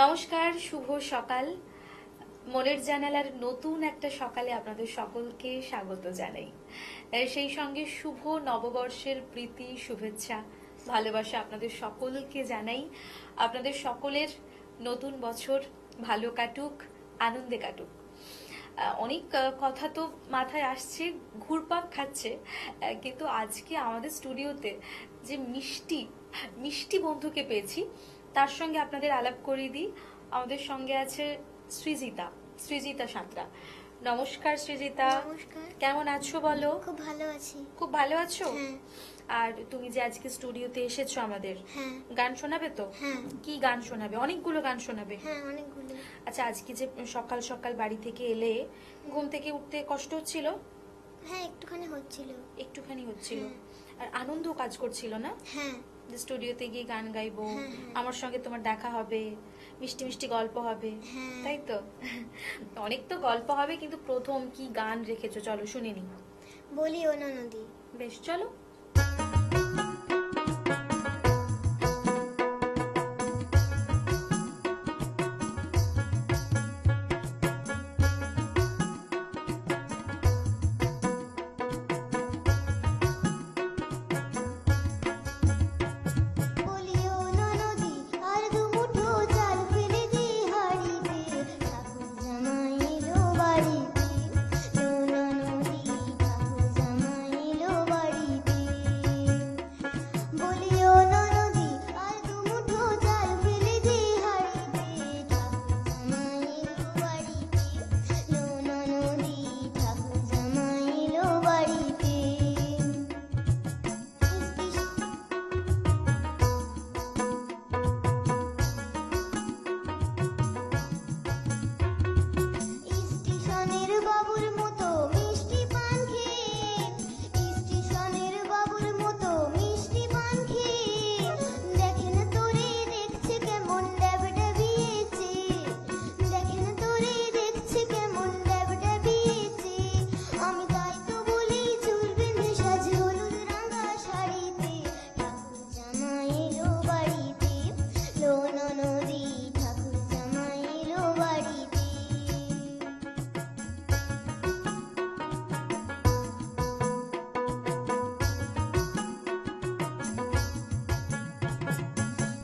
নমস্কার, শুভ সকাল। মনের জানালার নতুন একটা সকালে আপনাদের সকলকে স্বাগত জানাই। সেই সঙ্গে শুভ নববর্ষের প্রীতি, শুভেচ্ছা, ভালোবাসা আপনাদের সকলকে জানাই। আপনাদের সকলের নতুন বছর ভালো কাটুক, আনন্দে কাটুক। অনেক কথা তো মাথায় আসছে, ঘুরপাক খাচ্ছে, কিন্তু আজকে আমাদের স্টুডিওতে যে মিষ্টি মিষ্টি বন্ধুকে পেয়েছি, তার সঙ্গে আপনাদের আলাপ করিয়ে দিই। আমাদের সঙ্গে আছে সৃজিতা সাঁতরা। নমস্কার সৃজিতা। নমস্কার। কেমন আছো বলো? খুব ভালো আছি। খুব ভালো আছো? হ্যাঁ। আর তুমি যে আজকে স্টুডিওতে এসেছো আমাদের, হ্যাঁ। গান শোনাবে তো? হ্যাঁ। কি গান শোনাবে? অনেকগুলো গান শোনাবে। হ্যাঁ, অনেকগুলো। আচ্ছা, আজকে যে সকাল সকাল বাড়ি থেকে এলে, ঘুম থেকে উঠতে কষ্ট হচ্ছিল? হ্যাঁ, একটুখানি হচ্ছিল। একটুখানি হচ্ছিল। হ্যাঁ। আর আনন্দ কাজ করছিল না? হ্যাঁ। যে স্টুডিওতে গিয়ে গান গাইবো, হ্যাঁ, হ্যাঁ। আমার সঙ্গে তোমার দেখা হবে, মিষ্টি মিষ্টি গল্প হবে, হ্যাঁ। তাই তো? অনেক তো গল্প হবে, কিন্তু প্রথম কি গান রেখেছো চলো শুনে নি। বলি ও নদী। বেশ, চলো। বলি ও নদী, আর দু মুঠো চাল ফেলে দি হাড়িতে, ঠাকুর জামাই এলো বাড়িতে। ও নদী, ঠাকুর জামাই এলো বাড়িতে। বলি ও নদী, আর দু মুঠো চাল ফেলে দি হাড়িতে, ঠাকুর জামাই এলো বাড়িতে। ও নদী, ঠাকুর জামাই এলো বাড়িতে। স্টেশনের বাবুর মতো মিষ্টি পান খেয়ে, স্টেশনের বাবুর মতো মিষ্টি পান খেয়ে, দেখেন তোরে দেখছে কেমন ড্যাবড্যাবিয়েছে, দেখেন তোরে দেখছে কেমন ড্যাবড্যাবিয়েছে। আমি তাই তো বলি চুল বেঁধে সাজে হলুদ রাঙা শাড়িতে, ঠাকুর জামাই এলো বাড়িতে। লোন নদী, ঠাকুর জামাই এলো বাড়িতে।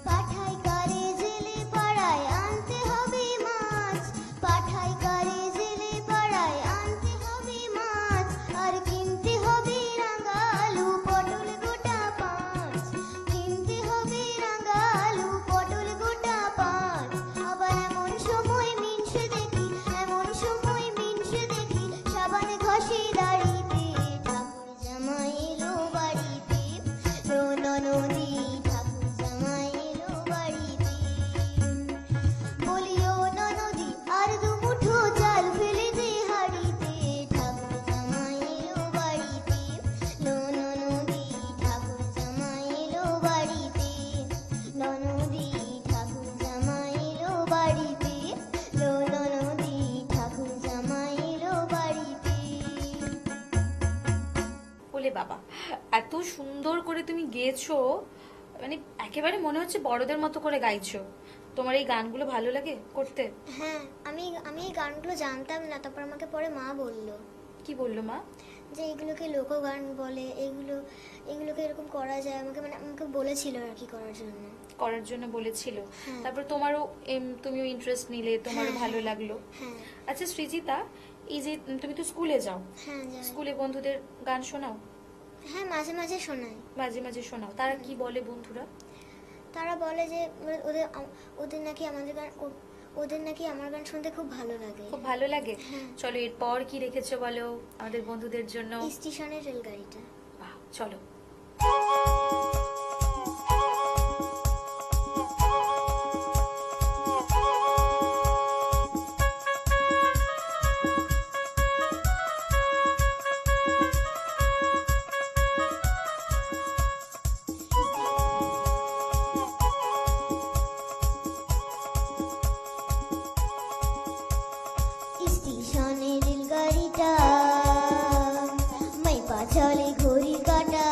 পাঠাই কারে জেলে পাড়ায় আনতে হবে মাছ, পাঠাই কারে জেলে পাড়ায় আনতে হবে মাছ, আর কিনতে হবে রাঙা আলু পটল গোটা পাঁচ, কিনতে হবে রাঙা আলু পটল গোটা পাঁচ। আবার এমন সময় মিনসে দেখি, এমন সময় মিনসে দেখি, সাবান ঘষে দাড়িতে, ঠাকুর জামাই এলো বাড়িতে। লোন নদী, ঠাকুর জামাই এলো বাড়িতে। বলি ও নদী, আর দু মুঠো চাল ফেলে দে হাড়িতে, ঠাকুর জামাই এলো বাড়িতে। লোন নদী, ঠাকুর জামাই এলো বাড়িতে। নদী, ঠাকুর জামাই এলো বাড়িতে। লোন নদী, ঠাকুর জামাই এলো বাড়িতে। বলে বাবা, এত সুন্দর করে তুমি গেয়েছো, মানে একেবারে মনে হচ্ছে বড়দের মতো করে গাইছো। তোমার এই গানগুলো ভালো লাগে করতে? হ্যাঁ, আমি আমি এই গানগুলো জানতাম না, তারপর আমাকে পরে মা বলল কি বললো মা? যে এগুলোকে লোকগান বলে, এগুলোকে এরকম করা যায়। আমাকে বলেছিল আর কি করার জন্য বলেছিল। হ্যাঁ। তারপর তোমারও তুমিও ইন্টারেস্ট নিলে, তোমারও হ্যাঁ, ভালো হ্যাঁ। লাগলো। হ্যাঁ। আচ্ছা সৃজিতা, এই যে তুমি তো স্কুলে যাও, হ্যাঁ, যাই। স্কুলে বন্ধুদের গান শোনাও? হ্যাঁ, মাঝে মাঝে শোনাই। মাঝে মাঝে শোনাও। তারা কি বলে বন্ধুরা? তারা বলে যে ওদের নাকি ওদের নাকি আমার গান শুনতে খুব ভালো লাগে। খুব ভালো লাগে। হ্যাঁ। চলো, এরপর কি রেখেছো বলো আমাদের বন্ধুদের জন্য? স্টেশনের রেলগাড়িটা। বাহ, চলো। স্টেশনের রেলগাড়িটা, মাইপা চলে ঘড়ি কাটা।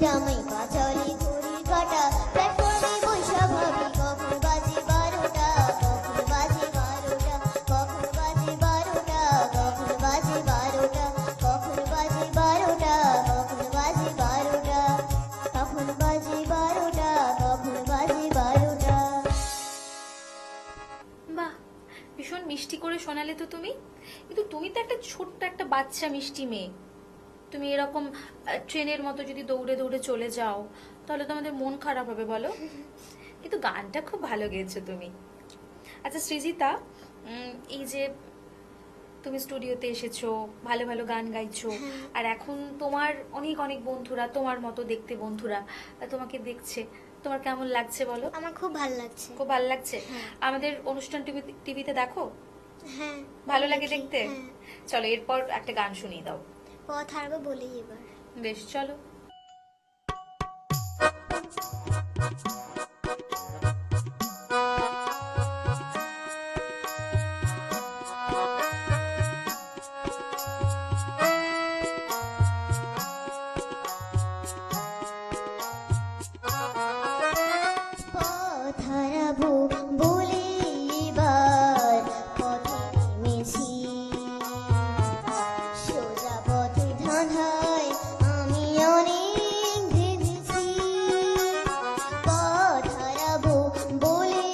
জামাই পাচালি ঘড়ির কাটা প্ল্যাটফর্মে বৈশা ভাবি কখন বাজে 12টা, কখন বাজে 12টা, কখন বাজে 12টা, কখন বাজে 12টা, কখন বাজে 12টা, কখন বাজে 12টা, কখন বাজে 12টা, কখন বাজে 12টা। বাহ, ভীষণ মিষ্টি করে শোনালে তো তুমি। কিন্তু তুমি তো একটা ছোট্ট একটা বাচ্চা মিষ্টি মেয়ে। তুমি এরকম ট্রেনের মতো যদি দৌড়ে দৌড়ে চলে যাও তাহলে তো আমাদের মন খারাপ হবে, বলো। কিন্তু গানটা খুব ভালো গেয়েছো তুমি। আচ্ছা সৃজিতা, এই যে তুমি স্টুডিওতে এসেছো, ভালো ভালো গান গাইছো, আর এখন তোমার অনেক অনেক বন্ধুরা, তোমার মতো দেখতে বন্ধুরা তোমাকে দেখছে, তোমার কেমন লাগছে বলো? আমার খুব ভালো লাগছে। খুব ভালো লাগছে। আমাদের অনুষ্ঠান টিভিতে দেখো? হ্যাঁ, ভালো লাগে দেখি, দেখতে? হ্যাঁ। চলো এরপর একটা গান শুনিয়ে দাও। পথ হারাবো বলেই এবার। বেশ, চলো। পথ হারাবো বলে এবার পথে নেমেছি, সোজা পথে ধাঁধায় আমি অনেক ভেবেছি। পথ হারাবো বলে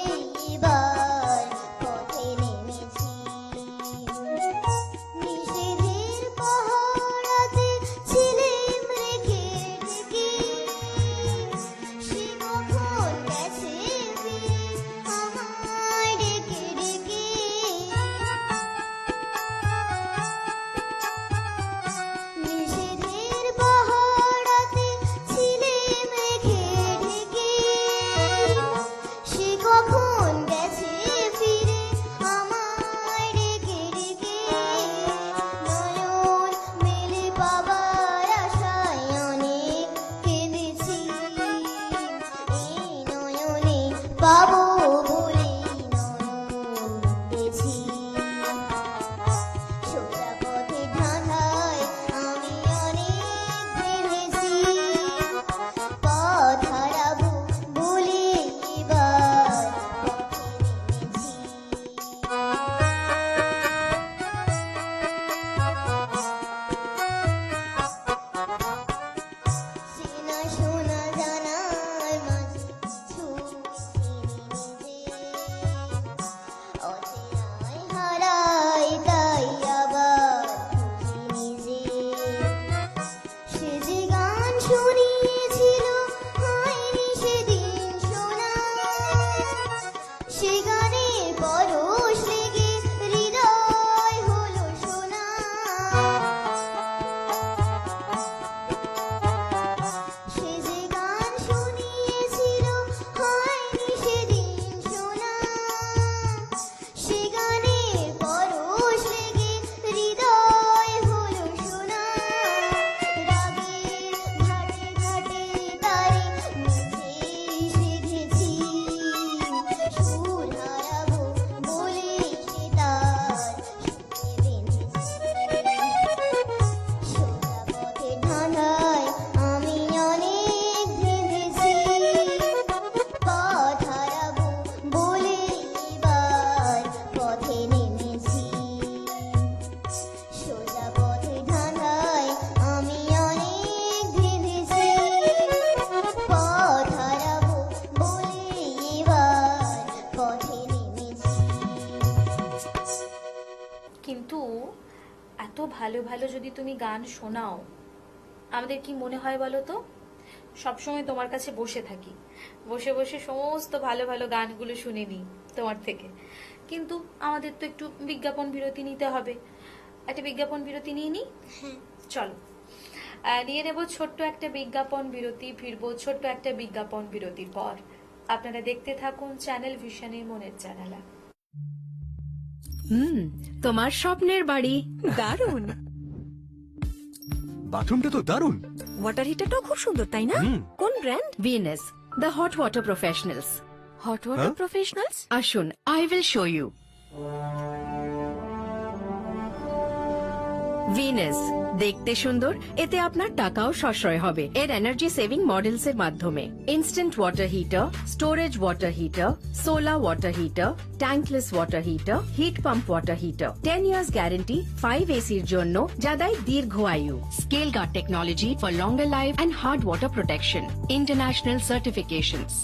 এবার পথে নেমেছি, নিষেধের পাহারাতে ছিলেম রেখে ঢেকে, সে কখন গেছে ফিরে আমায় ডেকে ডেকে। নিষেধের পাহারাতে ছিলেম রেখে ঢেকে, সে কখন গেছে ফিরে আমায় ডেকে ডেকে। নয়ন মেলে পাবার আশায় অনেক কেঁদেছি, এই নয়নে পাবো বলেই নয়ন গেছি। সোজা পথে ধাঁধায় আমি অনেক ভেবেছি, পথ হারাবো বলে এবার পথে নেমেছি। চেনা শোনা জানার মাঝে কিছু চিনি নিজে, অচেনায় হারাই তাই আবার খুঁজি নিজে। সে যে গান শুনিয়েছিল হয়নি সেদিন শোনা, সে গানের পরশ লেগে হৃদয় হলো সোনা। সে যে গান শুনিয়েছিল হয়নি সেদিন শোনা, সে গানের পরশ লেগে হৃদয় হলো সোনা। রাগের ঘাটে ঘাটে তারে মুখেই সেধেছি, সুর হারাবো বলে সে তার সুরে বেঁধেছি। সোজা পথে ধাঁধায় আমি অনেক ভেবেছি, পথ হারাবো বলে এবার পথে নেমেছি। সোজা পথে ধাঁধায় আমি অনেক ভেবেছি, পথ হারাবো বলে এবার পথে নেমেছি। কিন্তু এত ভালো ভালো যদি তুমি গান শোনাও, আমাদের কি মনে হয় বলো তো? সবসময় তোমার কাছে বসে থাকি, বসে বসে সমস্ত ভালো ভালো গানগুলো শুনে নিই তোমার থেকে। কিন্তু আমাদের তো একটু বিজ্ঞাপন বিরতি নিতে হবে। একটা বিজ্ঞাপন বিরতি নিয়ে নিই। চলো নিয়ে নেব ছোট্ট একটা বিজ্ঞাপন বিরতি, ফিরবো ছোট্ট একটা বিজ্ঞাপন বিরতির পর। আপনারা দেখতে থাকুন চ্যানেল ভিশনের মনের জানালা। তোমার স্বপ্নের বাড়ি দারুণ। বাথরুমটা তো দারুণ। ওয়াটার হিটারটাও খুব সুন্দর, তাই না? হুম। কোন brand? V N S, the hot water professionals. Hot water হ্যাঁ? প্রফেশনালস, আসুন, I will show you. Venus দেখতে সুন্দর, এতে আপনার টাকাও সাশ্রয় হবে এর এনার্জি সেভিং মডেলস এর মাধ্যমে। Instant water heater, storage water heater, solar water heater, tankless water heater, heat pump water heater, 10 years guarantee, 5 এসির জন্য যা দেয় দীর্ঘ আয়ু। Scale guard technology for longer life and hard water protection, international certifications.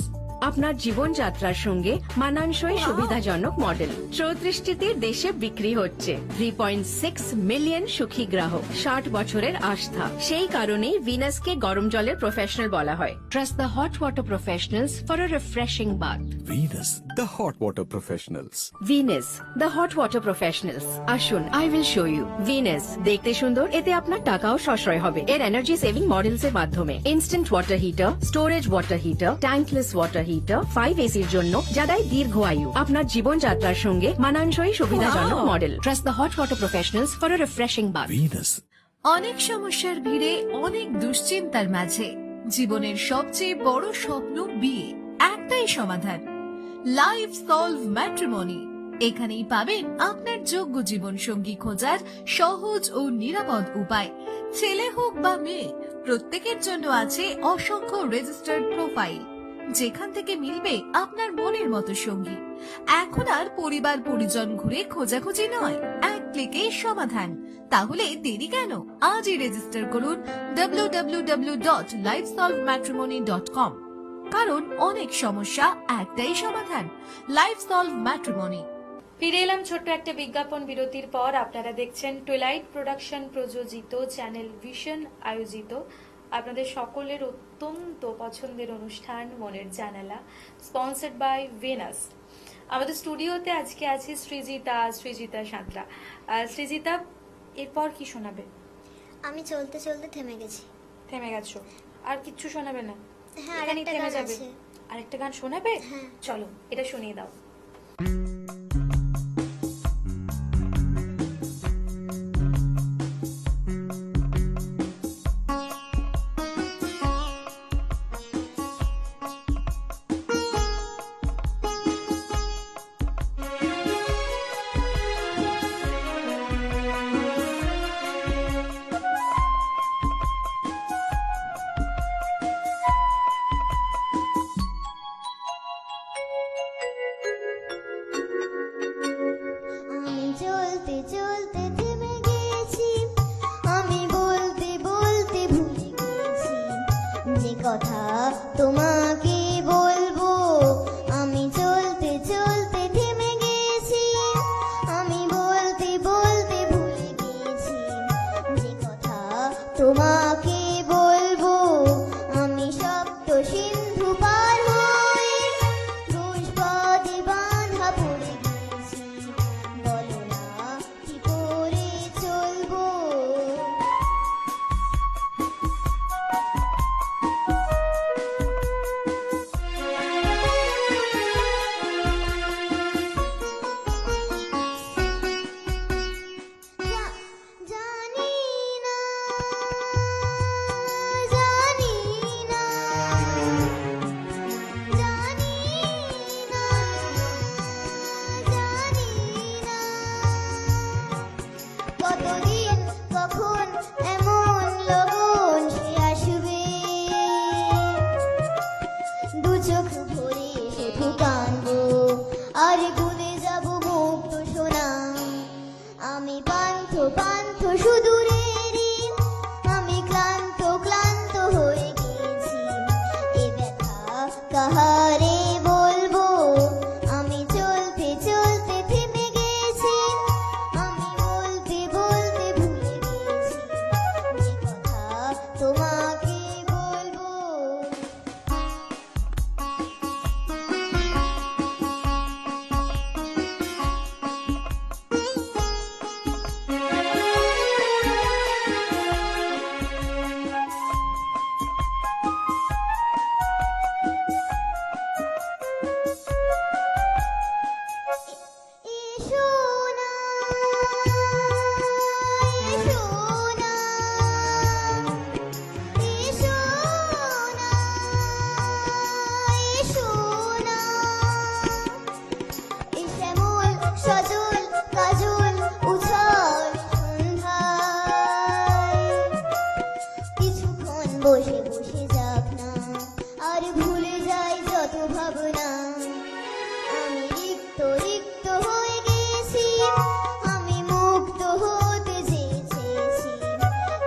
আপনার জীবনযাত্রার সঙ্গে মানানসই সুবিধাজনক মডেল 34টি দেশে বিক্রি হচ্ছে। 3.6 মিলিয়ন সুখী গ্রাহক, 60 বছরের আস্থা। সেই কারণেই ভিনাসকে গরম জলের প্রফেশনাল বলা হয়। Trust the hot water professionals for a refreshing bath. Venus, the hot water professionals. Venus the hot water professionals. আসুন, I will show you. Venus দেখতে সুন্দর, এতে আপনার টাকাও সাশ্রয় হবে এর এনার্জি সেভিং মডেলস এর মাধ্যমে। Instant water heater, storage water heater, tankless water heater, 5 এসির জন্য যা দেয় দীর্ঘ আয়ু। আপনার জীবনযাত্রার সঙ্গে মানানসই সুবিধাজনক model. Trust the hot water professionals for a refreshing bath. Venus. অনেক সমস্যার ভিড়ে, অনেক দুশ্চিন্তার মাঝে জীবনের সবচেয়ে বড় স্বপ্ন বিয়ে, একটাই সমাধান, লাইফ সলভ ম্যাট্রিমনি। এখানেই পাবেন আপনার যোগ্য জীবন সঙ্গী খোঁজার সহজ ও নিরাপদ উপায়। ছেলে হোক বা মেয়ে, প্রত্যেকের জন্য আছে অসংখ্য রেজিস্টার্ড প্রোফাইল, যেখান থেকে মিলবে আপনার মনের মতো সঙ্গী। এখন আর পরিবার পরিজন ঘুরে খোঁজাখুঁজি নয়, এক ক্লিকে সমাধান। তাহলে দেরি কেন? আজই রেজিস্টার করুন www.lifesolvematrimony.com। কারণ অনেক সমস্যা, একটাই সমাধান, লাইফ সলভ ম্যাট্রিমনি। ফিরে এলাম ছোট্ট একটা বিজ্ঞাপন বিরতির পর। আপনারা দেখছেন টুইলাইট প্রোডাকশন প্রযোজিত, চ্যানেল ভিশন আয়োজিত আপনাদের সকলের অত্যন্ত পছন্দের অনুষ্ঠান মনের জানালা, স্পন্সর্ড বাই ভিনাস। আমাদের স্টুডিওতে আজকে আছে সৃজিতা সাঁতরা। সৃজিতা, এরপর কি শোনাবে? আমি চলতে চলতে থেমে গেছি। থেমে গেছো? আর কিচ্ছু শোনাবে না? হ্যাঁ, এখানেই আরেকটা থেমে গান যাবে? আছে। আরেকটা গান শোনাবে? হ্যাঁ। চলো, এটা শুনিয়ে দাও। আমি চলতে চলতে থেমে গেছি, আমি বলতে বলতে ভুলে গেছি যে কথা তোমাকে বলবো। আমি চলতে চলতে থেমে গেছি, আমি বলতে বলতে ভুলে গেছি যে কথা তোমাকে বলবো। আমি সপ্ত সিন্ধু পার হয়ে পুষ্পদে বাঁধা পড়ে গেছি, বলো না কি করে চলবো। বসে বসে যাক না, আর ভুলে যাই যত ভাবনা। আমি রিক্ত রিক্ত হয়ে গেছি, আমি মুক্ত হতে চেয়েছি।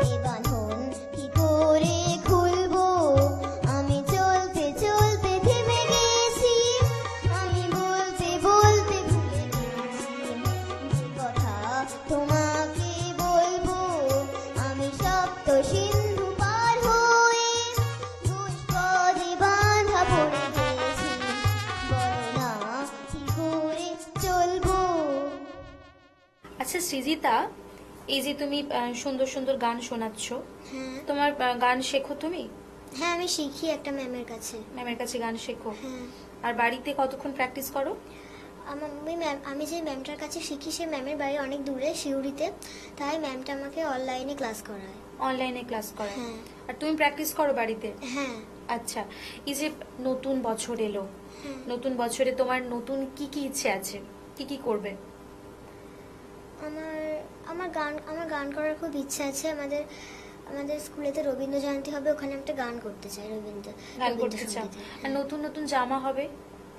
এ বাঁধন কি করে খুলবো, আমি চলতে চলতে থেমে গেছি। আমি বলতে বলতে ভুলে গেছি যে কথা তোমাকে বলবো। আমি সপ্ত সিন্ধু পার হয়ে দুষ্পদে বাঁধা পড়ে গেছি, বলো না কি করে চলবো। আচ্ছা সৃজিতা, এই যে তুমি সুন্দর সুন্দর গান শোনাচ্ছ, হ্যাঁ তোমার গান শেখো তুমি? হ্যাঁ, আমি শিখি একটা ম্যামের কাছে। ম্যামের কাছে গান শেখো? হ্যাঁ, আর বাড়িতে কতক্ষণ প্র্যাকটিস করো? আমি যে ম্যামটার কাছে শিখি সে ম্যামের বাড়ি অনেক দূরে, সিউড়িতে। তাই ম্যামটা আমাকে অনলাইনে ক্লাস করায়। অনলাইনে ক্লাস করো? হ্যাঁ। আর তুমি প্র্যাকটিস করো বাড়িতে? হ্যাঁ আচ্ছা, এই যে নতুন বছর এলো, হ্যাঁ। নতুন বছরে তোমার নতুন কি কি ইচ্ছে আছে, কি কি করবে? আমার গান করার খুব ইচ্ছা আছে। আমাদের স্কুলেতে রবীন্দ্র জয়ন্তী হবে, ওখানে একটা গান করতে চাই। গান করতে চাও? আর নতুন নতুন জামা হবে,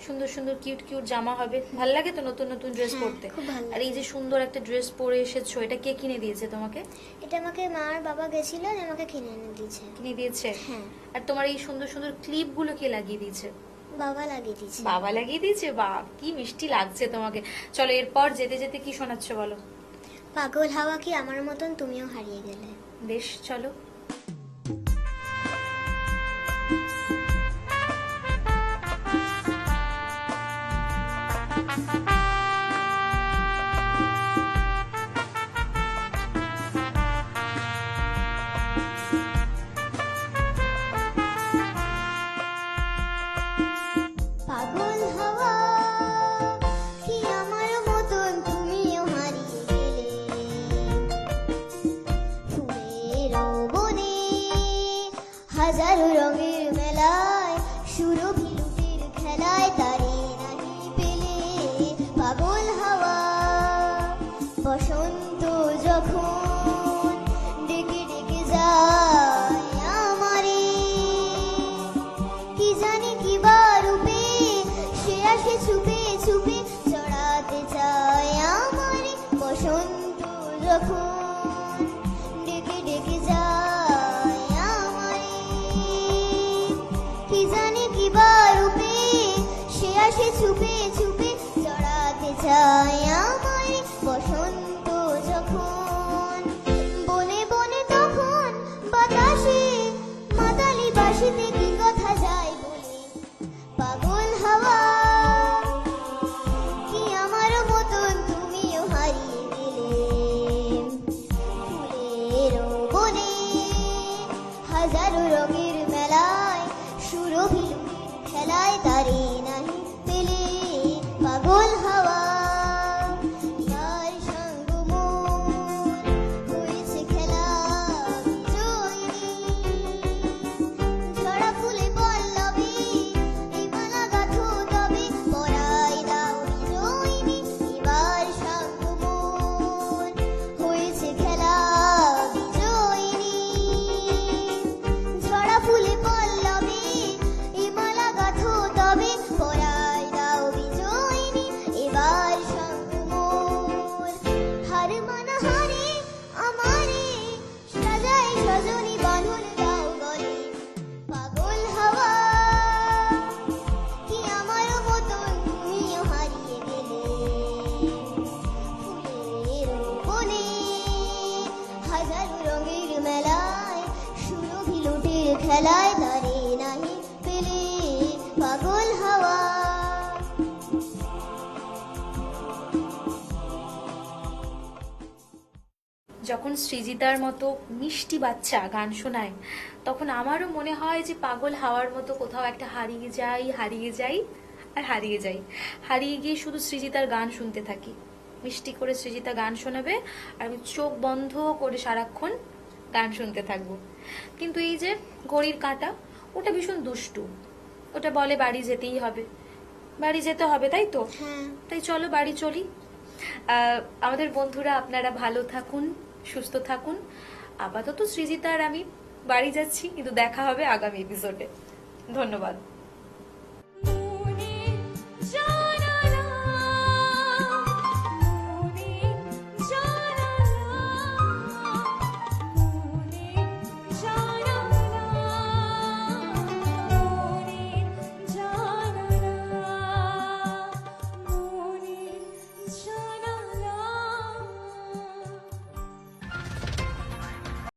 সুন্দর সুন্দর কিউট কিউট জামা হবে, ভাল লাগে তো নতুন নতুন ড্রেস হ্যাঁ, পরতে? খুব ভালো আর এই যে সুন্দর একটা ড্রেস পরে এসেছো, এটা কে কিনে দিয়েছে তোমাকে? এটা আমাকে মা আর বাবা গেছিল, আমাকে কিনে এনে দিয়েছে। কিনে দিয়েছে? হ্যাঁ। আর তোমার এই সুন্দর সুন্দর ক্লিপ গুলো কে লাগিয়ে দিয়েছে? বাবা লাগিয়ে দিয়েছে। বাবা লাগিয়ে দিয়েছে? বাহ, কি মিষ্টি লাগছে তোমাকে। চলো এরপর যেতে যেতে কি শোনাচ্ছ বলো? পাগল হাওয়া কি আমার মতন তুমিও হারিয়ে গেলে। বেশ, চলো। পাগল হাওয়া কি আমার মতন তুমিও হারিয়ে গেলে। ফুলের বনে হাজারো রঙের মেলায়, সুরভি লুটির খেলায় তারে নাহি পেলে। পাগল হাওয়া বসন্ত যখন ডেকে ডেকে যায় আমারে, কি জানি কি বা রূপে সে আসে ছুপে ছুপে, চড়াতে চায় আমারে। বসন্ত যখন ডেকে ডেকে যায় আমারে, কি জানি কি বা রূপে সে আসে ছুপে ছুপে, চড়াতে চায় আমারে। বসন্ত যখন বনে বনে তখন বাতাসে মাতালি বাসিতে কি কথা যায় বলে। পাগল হাওয়া কি আমার মতন তুমিও হারিয়ে গেলে। ফুলের বনে হাজারো রঙের মেলায়, সুরভি লুটির খেলায় তারে নাহি পেলে। পাগল হাওয়া ইয়ার সঙ্গ মোর হয়েছে খেলা বিজয়ী। ঝরা ফুলে পল্লবী এই মালা গাঁথো তবে, পরাই দাও বিজয়িনী। এবার সঙ্গ মোর হয়েছে খেলা বিজয়িনী। ঝরা ফুলে পল্লবী এই মালা গাঁথো তবে, পরাই দাও বিজয়িনী। এবার সঙ্গ মোর হার মানা হারে আমারে, সাজাই সজনী বাঁধন দাও গলে। পাগল হাওয়া কি আমার মতন তুমিও হারিয়ে গেলে। ফুলের বনে হাজারো রঙের মেলায়, সুরভি লুটির খেলায় তারে নাহি পেলে। পাগল হাওয়া। যখন সৃজিতার মতো মিষ্টি বাচ্চা গান শোনায়, তখন আমারও মনে হয় যে পাগল হাওয়ার মতো কোথাও একটা হারিয়ে যাই, হারিয়ে যাই আর হারিয়ে যাই। হারিয়ে গিয়ে শুধু সৃজিতার গান শুনতে থাকি। মিষ্টি করে সৃজিতা গান শোনাবে আর আমি চোখ বন্ধ করে সারাক্ষণ গান শুনতে থাকবো। কিন্তু এই যে ঘড়ির কাঁটা, ওটা ভীষণ দুষ্টু। ওটা বলে বাড়ি যেতেই হবে, বাড়ি যেতে হবে, তাই তো? হ্যাঁ। তাই চলো বাড়ি চলি। আমাদের বন্ধুরা, আপনারা ভালো থাকুন, সুস্থ থাকুন। আপাতত সৃজিতা আর আমি বাড়ি যাচ্ছি, কিন্তু দেখা হবে আগামী এপিসোডে। ধন্যবাদ।